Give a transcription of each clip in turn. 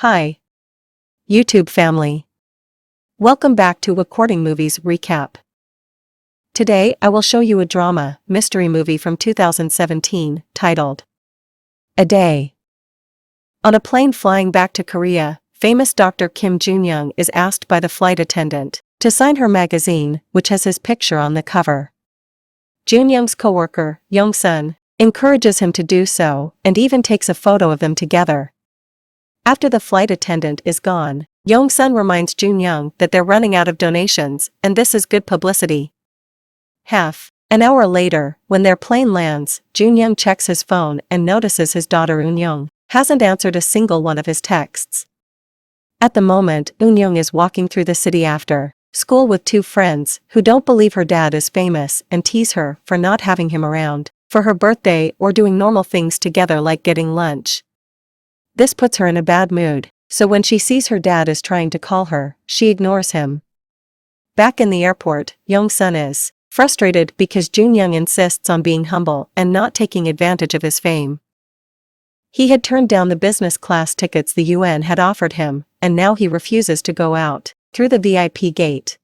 Hi, YouTube family. Welcome back to According Movies Recap. Today I will show you a drama, mystery movie from 2017, titled A Day. On a plane flying back to Korea, famous Dr. Kim Jun-young is asked by the flight attendant to sign her magazine, which has his picture on the cover. Jun-young's co-worker, Young-sun, encourages him to do so, and even takes a photo of them together. After the flight attendant is gone, Young-sun reminds Jun-young that they're running out of donations, and this is good publicity. Half an hour later, when their plane lands, Jun-young checks his phone and notices his daughter Eun-young hasn't answered a single one of his texts. At the moment, Eun-young is walking through the city after school with two friends who don't believe her dad is famous and tease her for not having him around for her birthday or doing normal things together like getting lunch. This puts her in a bad mood, so when she sees her dad is trying to call her, she ignores him. Back in the airport, Young-sun is frustrated because Jun-young insists on being humble and not taking advantage of his fame. He had turned down the business class tickets the UN had offered him, and now he refuses to go out through the VIP gate.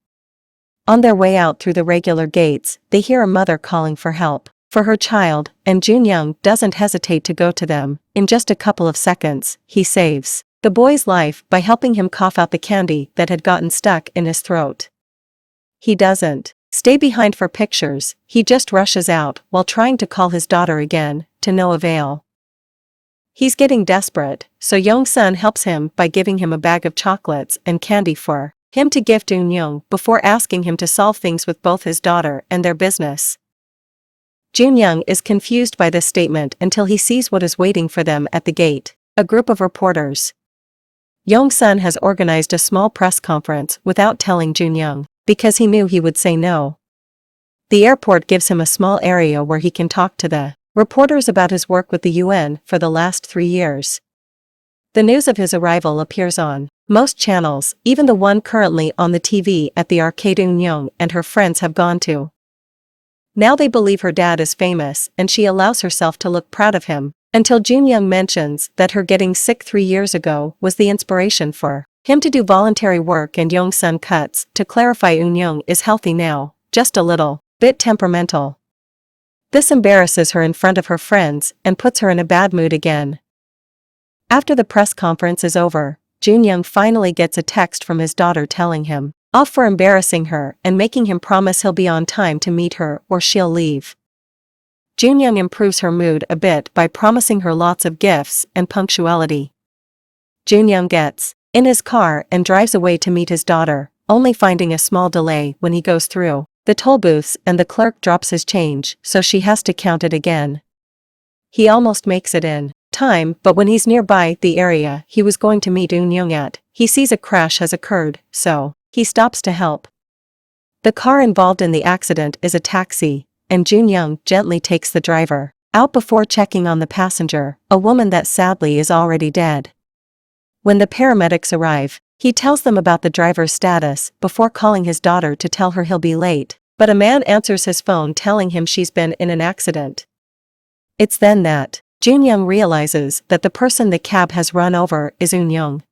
On their way out through the regular gates, they hear a mother calling for help for her child, and Jun-young doesn't hesitate to go to them. In just a couple of seconds, he saves the boy's life by helping him cough out the candy that had gotten stuck in his throat. He doesn't stay behind for pictures, he just rushes out while trying to call his daughter again, to no avail. He's getting desperate, so Young-sun helps him by giving him a bag of chocolates and candy for him to gift Eun-young before asking him to solve things with both his daughter and their business. Jun-young is confused by this statement until he sees what is waiting for them at the gate, a group of reporters. Young-sun has organized a small press conference without telling Jun-young, because he knew he would say no. The airport gives him a small area where he can talk to the reporters about his work with the UN for the last 3 years. The news of his arrival appears on most channels, even the one currently on the TV at the arcade Eun-young and her friends have gone to. Now they believe her dad is famous, and she allows herself to look proud of him, until Jun-young mentions that her getting sick 3 years ago was the inspiration for him to do voluntary work, and Young-sun cuts to clarify Eun-young is healthy now, just a little bit temperamental. This embarrasses her in front of her friends and puts her in a bad mood again. After the press conference is over, Jun-young finally gets a text from his daughter telling him off for embarrassing her and making him promise he'll be on time to meet her or she'll leave. Jun-young improves her mood a bit by promising her lots of gifts and punctuality. Jun-young gets in his car and drives away to meet his daughter, only finding a small delay when he goes through the toll booths and the clerk drops his change, so she has to count it again. He almost makes it in time, but when he's nearby the area he was going to meet Eun-young at, he sees a crash has occurred, so he stops to help. The car involved in the accident is a taxi, and Jun-young gently takes the driver out before checking on the passenger, a woman that sadly is already dead. When the paramedics arrive, he tells them about the driver's status before calling his daughter to tell her he'll be late, but a man answers his phone telling him she's been in an accident. It's then that Jun-young realizes that the person the cab has run over is Eun-young.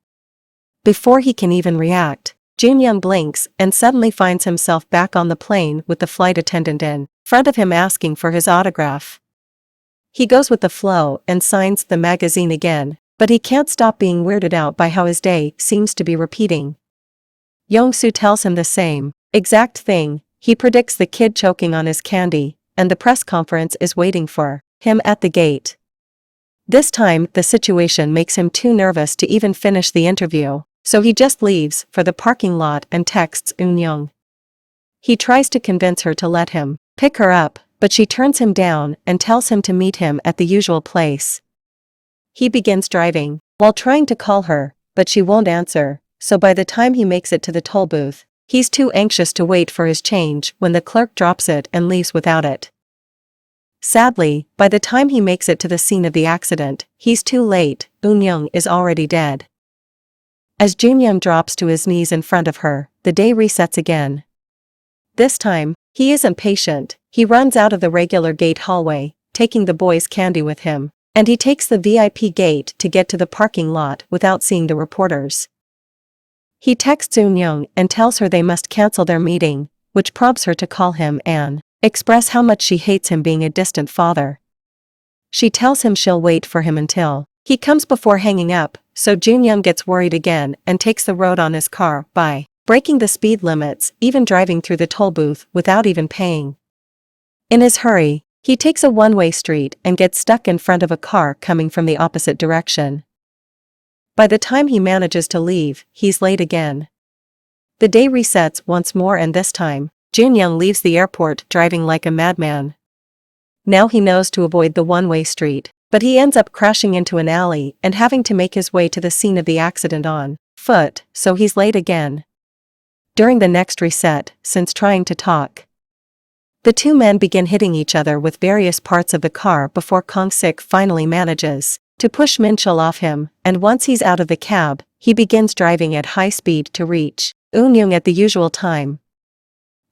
Before he can even react, Jun-young blinks and suddenly finds himself back on the plane with the flight attendant in front of him asking for his autograph. He goes with the flow and signs the magazine again, but he can't stop being weirded out by how his day seems to be repeating. Young-soo tells him the same exact thing. He predicts the kid choking on his candy, and the press conference is waiting for him at the gate. This time, the situation makes him too nervous to even finish the interview, so he just leaves for the parking lot and texts Eun-young. He tries to convince her to let him pick her up, but she turns him down and tells him to meet him at the usual place. He begins driving while trying to call her, but she won't answer, so by the time he makes it to the toll booth, he's too anxious to wait for his change when the clerk drops it and leaves without it. Sadly, by the time he makes it to the scene of the accident, he's too late. Eun-young is already dead. As Jun-young drops to his knees in front of her, the day resets again. This time, he isn't patient. He runs out of the regular gate hallway, taking the boy's candy with him, and he takes the VIP gate to get to the parking lot without seeing the reporters. He texts Eun-young and tells her they must cancel their meeting, which prompts her to call him and express how much she hates him being a distant father. She tells him she'll wait for him until he comes before hanging up, so Jun-young gets worried again and takes the road on his car by breaking the speed limits, even driving through the toll booth without even paying. In his hurry, he takes a one-way street and gets stuck in front of a car coming from the opposite direction. By the time he manages to leave, he's late again. The day resets once more, and this time, Jun-young leaves the airport driving like a madman. Now he knows to avoid the one-way street, but he ends up crashing into an alley and having to make his way to the scene of the accident on foot, so he's late again. During the next reset, since trying to talk, the two men begin hitting each other with various parts of the car before Kong-sik finally manages to push Min-chul off him, and once he's out of the cab, he begins driving at high speed to reach Eun-young at the usual time.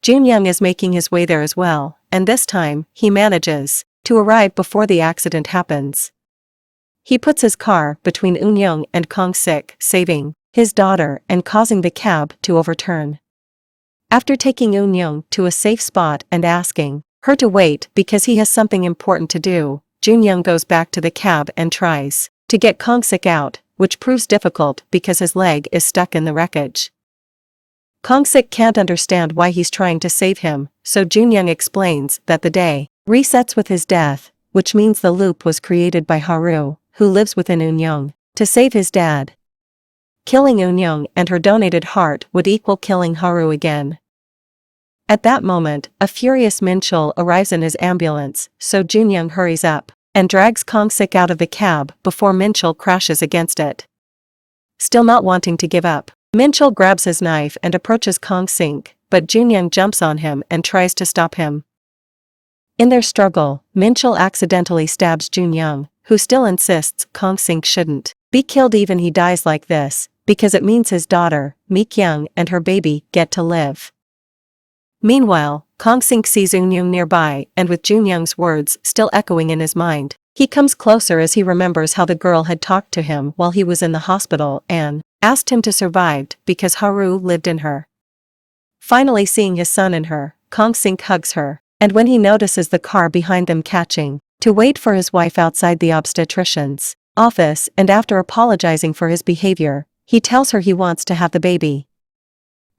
Jun-young is making his way there as well, and this time, he manages to arrive before the accident happens. He puts his car between Eun-young and Kong-sik, saving his daughter and causing the cab to overturn. After taking Eun-young to a safe spot and asking her to wait because he has something important to do, Jun-young goes back to the cab and tries to get Kong-sik out, which proves difficult because his leg is stuck in the wreckage. Kong-sik can't understand why he's trying to save him, so Jun-young explains that the day resets with his death, which means the loop was created by Haru, who lives within Eun-young, to save his dad. Killing Eun-young and her donated heart would equal killing Haru again. At that moment, a furious Min-chul arrives in his ambulance, so Jun-young hurries up and drags Kong-sik out of the cab before Min-chul crashes against it. Still not wanting to give up, Min-chul grabs his knife and approaches Kong-sik, but Jun-young jumps on him and tries to stop him. In their struggle, Min-chul accidentally stabs Jun-young, who still insists Kong-sik shouldn't be killed even he dies like this, because it means his daughter, Mi-kyung, and her baby get to live. Meanwhile, Kong-sik sees Eun-young nearby, and with Jun-young's words still echoing in his mind, he comes closer as he remembers how the girl had talked to him while he was in the hospital and asked him to survive because Haru lived in her. Finally seeing his son in her, Kong-sik hugs her, and when he notices the car behind them catching to wait for his wife outside the obstetrician's office, and after apologizing for his behavior, he tells her he wants to have the baby.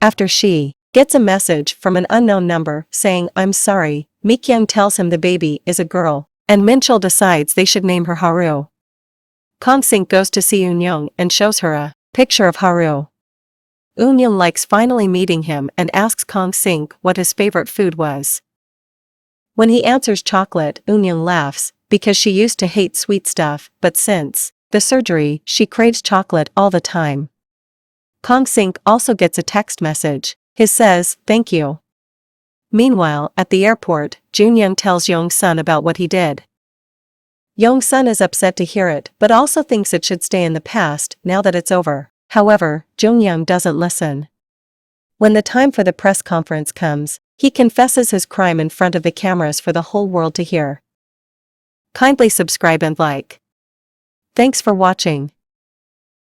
After she gets a message from an unknown number saying, "I'm sorry," Mi-kyung tells him the baby is a girl, and Min-chul decides they should name her Haru. Kong-sik goes to see Eun-young and shows her a picture of Haru. Eun-young likes finally meeting him and asks Kong-sik what his favorite food was. When he answers chocolate, Eun-young laughs, because she used to hate sweet stuff, but since the surgery, she craves chocolate all the time. Kong-sik also gets a text message. His says, "Thank you." Meanwhile, at the airport, Jun-young tells Young-sun about what he did. Young-sun is upset to hear it but also thinks it should stay in the past now that it's over. However, Jun-young doesn't listen. When the time for the press conference comes, he confesses his crime in front of the cameras for the whole world to hear. Kindly subscribe and like. Thanks for watching.